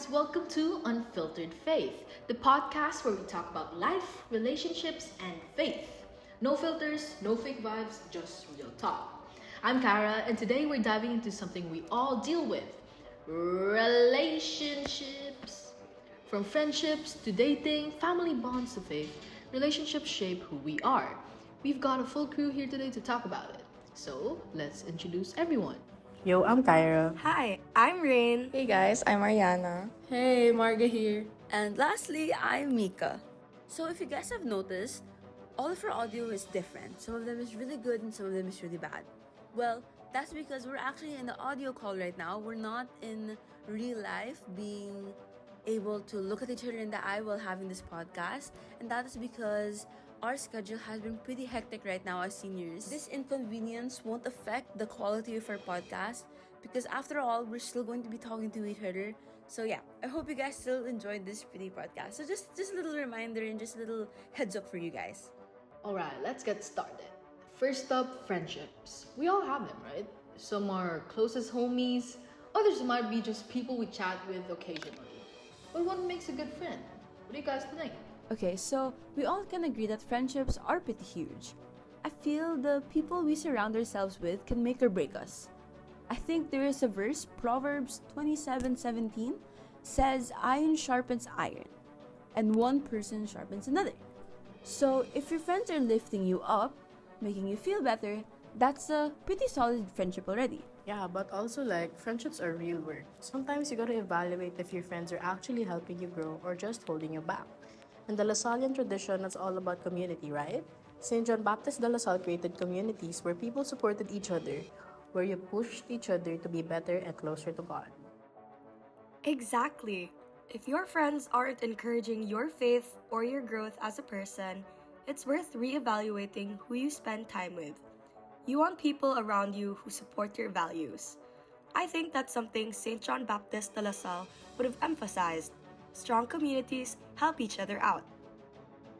guys, welcome to Unfiltered Faith, the podcast where we talk about life, relationships, and faith. No filters, no fake vibes, just real talk. I'm Karah, and today we're diving into something we all deal with: relationships. From friendships to dating, family bonds to faith, relationships shape who we are. We've got a full crew here today to talk about it. So, let's introduce everyone. Yo, I'm Kyra. Hi, I'm Raine. Hey guys, I'm Aryana. Hey, Marga here. And lastly, I'm Mika. So if you guys have noticed, all of our audio is different. Some of them is really good and some of them is really bad. Well, that's because we're actually in the audio call right now. We're not in real life being able to look at each other in the eye while having this podcast. And that is because our schedule has been pretty hectic right now as seniors. This inconvenience won't affect the quality of our podcast because after all, we're still going to be talking to each other. So yeah, I hope you guys still enjoyed this pretty podcast. So just a little reminder and just a little heads up for you guys. Alright, let's get started. First up, friendships. We all have them, right? Some are closest homies, others might be just people we chat with occasionally. But what makes a good friend? What do you guys think? Okay, so we all can agree that friendships are pretty huge. I feel the people we surround ourselves with can make or break us. I think there is a verse, Proverbs 27:17, says iron sharpens iron, and one person sharpens another. So if your friends are lifting you up, making you feel better, that's a pretty solid friendship already. Yeah, but also friendships are real work. Sometimes you gotta evaluate if your friends are actually helping you grow or just holding you back. In the Lasallian tradition, it's all about community, right? St. John Baptist de La Salle created communities where people supported each other, where you pushed each other to be better and closer to God. Exactly. If your friends aren't encouraging your faith or your growth as a person, it's worth reevaluating who you spend time with. You want people around you who support your values. I think that's something St. John Baptist de La Salle would have emphasized. Strong communities help each other out.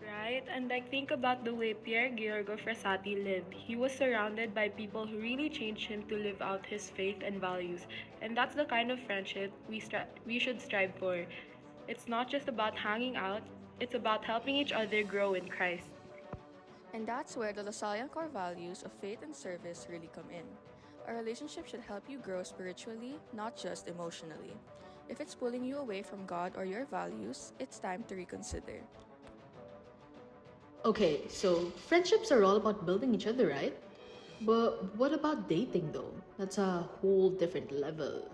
Right? And think about the way Pier Giorgio Frassati lived. He was surrounded by people who really changed him to live out his faith and values. And that's the kind of friendship we should strive for. It's not just about hanging out, it's about helping each other grow in Christ. And that's where the Lasallian core values of faith and service really come in. A relationship should help you grow spiritually, not just emotionally. If it's pulling you away from God or your values, it's time to reconsider. Okay, so friendships are all about building each other, right? But what about dating though? That's a whole different level.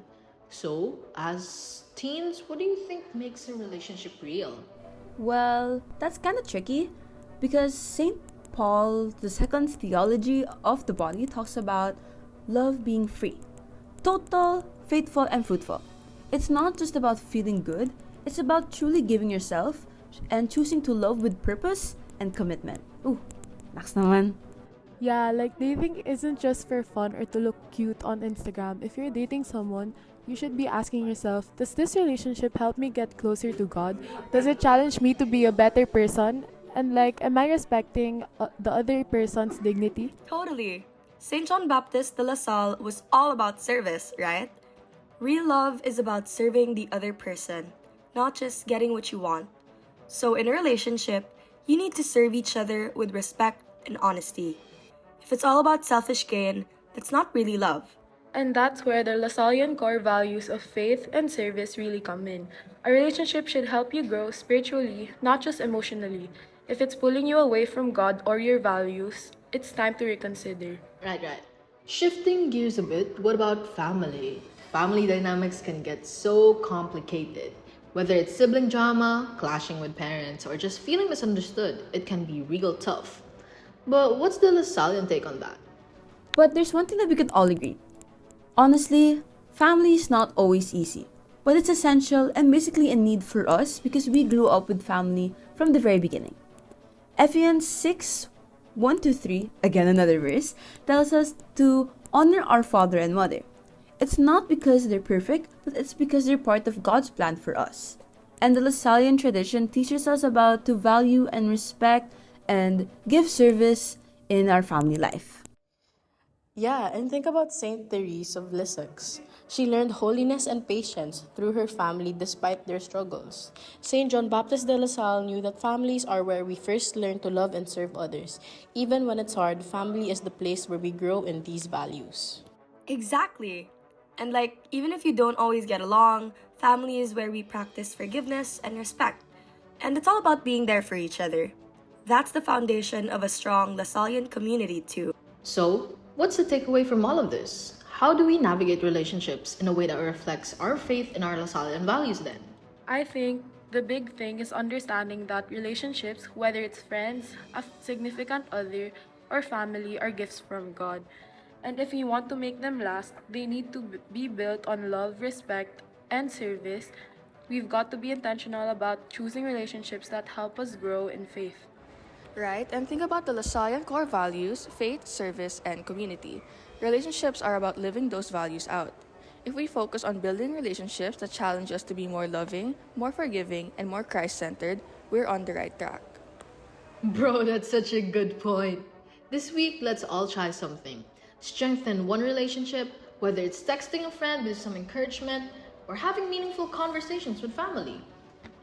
So, as teens, what do you think makes a relationship real? Well, that's kind of tricky because St. Paul II's theology of the body talks about love being free, total, faithful, and fruitful. It's not just about feeling good, it's about truly giving yourself and choosing to love with purpose and commitment. Ooh, naks naman. Yeah, dating isn't just for fun or to look cute on Instagram. If you're dating someone, you should be asking yourself, does this relationship help me get closer to God? Does it challenge me to be a better person? And am I respecting the other person's dignity? Totally. St. John Baptist de La Salle was all about service, right? Real love is about serving the other person, not just getting what you want. So in a relationship, you need to serve each other with respect and honesty. If it's all about selfish gain, that's not really love. And that's where the Lasallian core values of faith and service really come in. A relationship should help you grow spiritually, not just emotionally. If it's pulling you away from God or your values, it's time to reconsider. Right. Shifting gears a bit, what about family? Family dynamics can get so complicated. Whether it's sibling drama, clashing with parents, or just feeling misunderstood, it can be real tough. But what's the Lasallian take on that? But there's one thing that we could all agree. Honestly, family is not always easy, but it's essential and basically a need for us because we grew up with family from the very beginning. Ephesians 6:1-3, again another verse, tells us to honor our father and mother. It's not because they're perfect, but it's because they're part of God's plan for us. And the Lasallian tradition teaches us about to value and respect and give service in our family life. Yeah, and think about Saint Therese of Lisieux. She learned holiness and patience through her family despite their struggles. Saint John Baptist de La Salle knew that families are where we first learn to love and serve others. Even when it's hard, family is the place where we grow in these values. Exactly. And like, even if you don't always get along, family is where we practice forgiveness and respect. And it's all about being there for each other. That's the foundation of a strong Lasallian community, too. So, what's the takeaway from all of this? How do we navigate relationships in a way that reflects our faith and our Lasallian values then? I think the big thing is understanding that relationships, whether it's friends, a significant other, or family, are gifts from God. And if we want to make them last, they need to be built on love, respect, and service. We've got to be intentional about choosing relationships that help us grow in faith. Right? And think about the Lasallian core values: faith, service, and community. Relationships are about living those values out. If we focus on building relationships that challenge us to be more loving, more forgiving, and more Christ centered, we're on the right track. Bro, that's such a good point. This week, let's all try something. Strengthen one relationship, whether it's texting a friend with some encouragement or having meaningful conversations with family,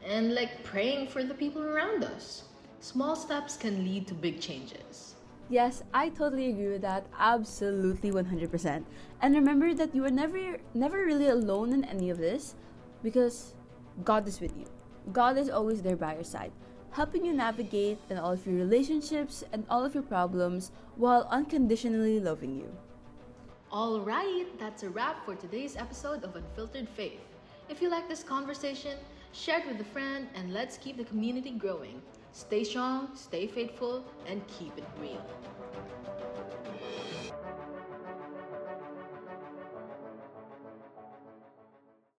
and like praying for the people around us. Small steps can lead to big changes. Yes, I totally agree with that. Absolutely 100%. And remember that you are never really alone in any of this because God is with you. God is always there by your side, helping you navigate in all of your relationships and all of your problems while unconditionally loving you. All right, that's a wrap for today's episode of Unfiltered Faith. If you like this conversation, share it with a friend and let's keep the community growing. Stay strong, stay faithful, and keep it real.